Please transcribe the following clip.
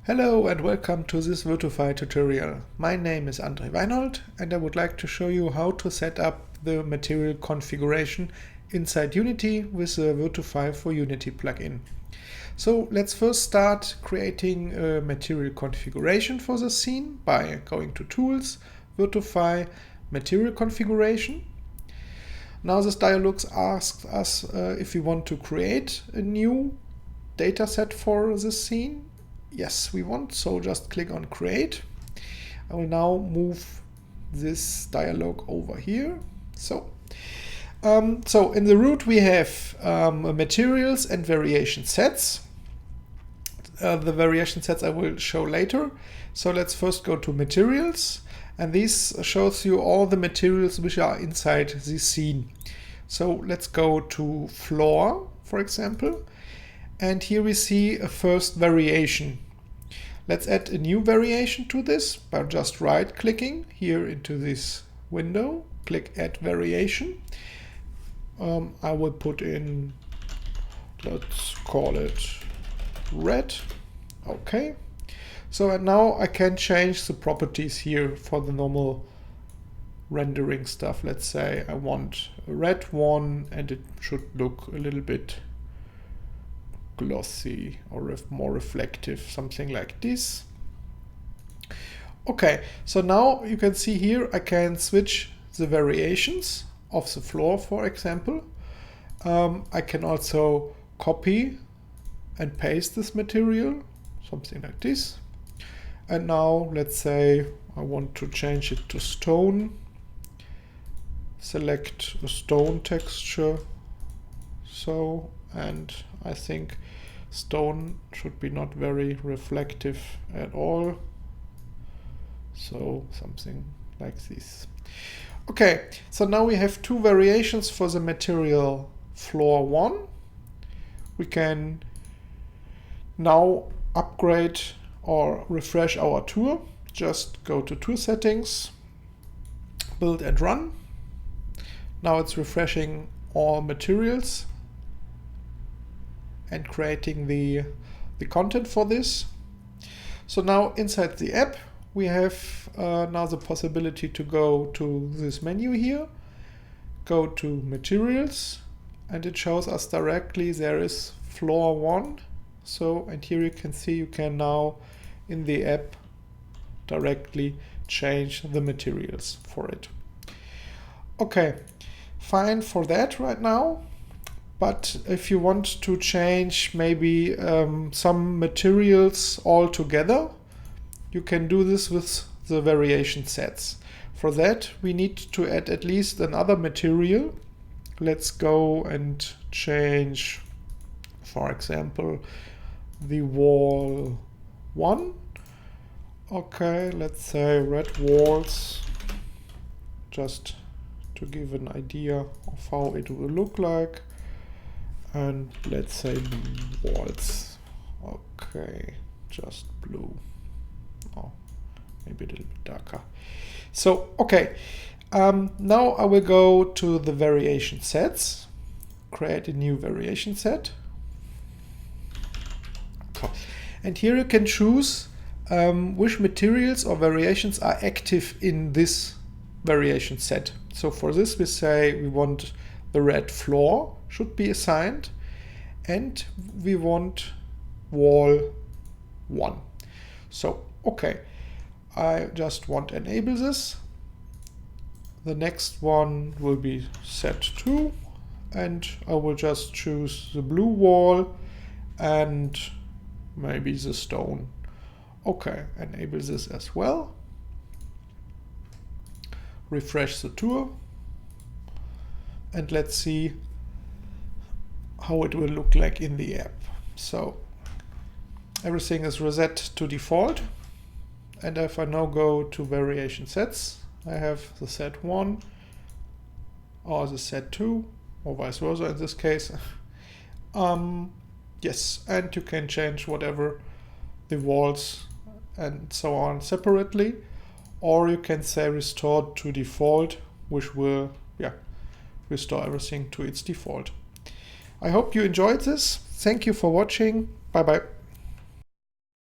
Hello and welcome to this Virtofy tutorial. My name is André Weinhold and I would like to show you how to set up the material configuration inside Unity with the Virtofy for Unity plugin. So let's first start creating a material configuration for the scene by going to Tools, Virtofy, Material Configuration. Now this dialog asks us if we want to create a new dataset for this scene. Yes, we want, so just click on Create. I will now move this dialog over here. So in the root we have materials and variation sets. The variation sets I will show later. So let's first go to materials, and this shows you all the materials which are inside the scene. So let's go to floor, for example. And here we see a first variation. Let's add a new variation to this by just right-clicking here into this window. Click Add Variation. I will put in, let's call it red. Okay. So and now I can change the properties here for the normal rendering stuff. Let's say I want a red one and it should look a little bit glossy or more reflective, something like this. Okay, so now you can see here I can switch the variations of the floor, for example. I can also copy and paste this material, something like this. And now let's say I want to change it to stone. Select a stone texture. So, and I think stone should be not very reflective at all. So something like this. Okay, so now we have two variations for the material floor 1. We can now upgrade or refresh our tour. Just go to Tour Settings, Build and Run. Now it's refreshing all materials and creating the content for this. So now inside the app we have now the possibility to go to this menu here, go to Materials, and it shows us directly there is floor 1. So, and here you can see you can now in the app directly change the materials for it. Okay, fine for that right now. But if you want to change maybe some materials altogether, you can do this with the variation sets. For that, we need to add at least another material. Let's go and change, for example, the wall 1. Okay, let's say red walls, just to give an idea of how it will look like. And let's say blue walls. Okay, just blue. Oh, maybe a little bit darker. So, okay. Now I will go to the variation sets, create a new variation set. And here you can choose which materials or variations are active in this variation set. So for this we say we want the red floor should be assigned, and we want wall 1. So, okay, I just want to enable this. The next one will be set 2, and I will just choose the blue wall and maybe the stone. Okay, enable this as well. Refresh the tour. And let's see how it will look like in the app. So everything is reset to default. And if I now go to variation sets, I have the set 1 or the set 2 or vice versa in this case. Yes, and you can change whatever the walls and so on separately, or you can say restore to default, which will restore everything to its default. I hope you enjoyed this. Thank you for watching. Bye bye.